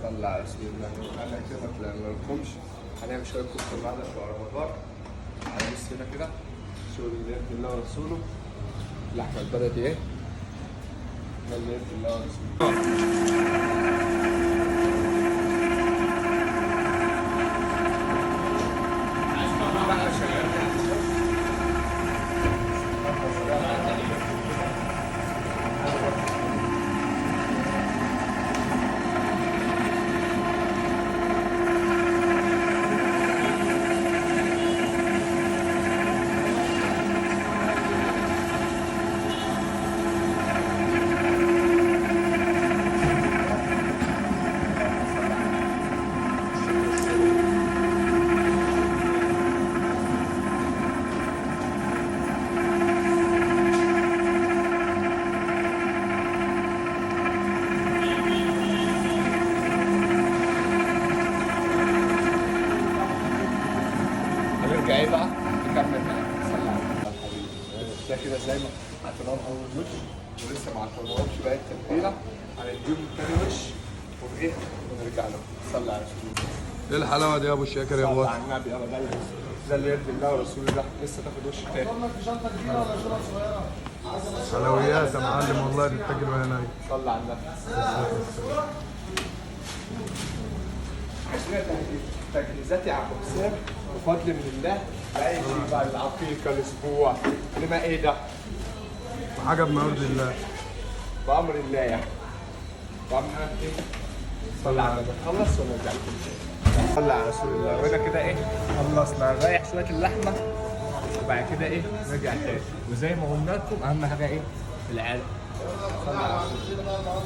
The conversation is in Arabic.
صلى على رسول الله. انا كده ما طلعنالكمش. هنعمل شويه كفته النهارده في رمضان. هنبص هنا كده شغل اللي يرضي الله ورسوله. اللحمه البلدي ايه؟ ده اللي يرضي الله ورسوله. هنرجع ايه بقى؟ نكمل صلى على الحبيب. ده كده زي ما عطيناهم اول وش ولسه ما عطيناهمش باقي التتبيله. هنديهم تاني وش وايه ونرجع لهم. صلى على رسول الله. ايه الحلاوه دي يا ابو الشاكر يا صلى ابو؟ على النبي. يابا ده اللي يرضي الله ورسوله. ده لسه تاخد وش تاني. حلويات يا معلم والله تتاكل وهي نايم. صلى على النبي. عشان تجهيزات يا عم حسام بفضل من الله لا يجي بقى العقيقه الاسبوع انما ايه ده؟ وحاجه بمرض الله. بامر الله يعني. بامر ايه؟ صلى على النبي. خلص ونرجع لكم تاني. صلى على رسول الله. وهنا كده ايه؟ خلصنا نريح شويه اللحمه وبعد كده ايه؟ نرجع تاني. وزي ما قلنا لكم اهم حاجه ايه؟ العلق. صلى على رسول الله.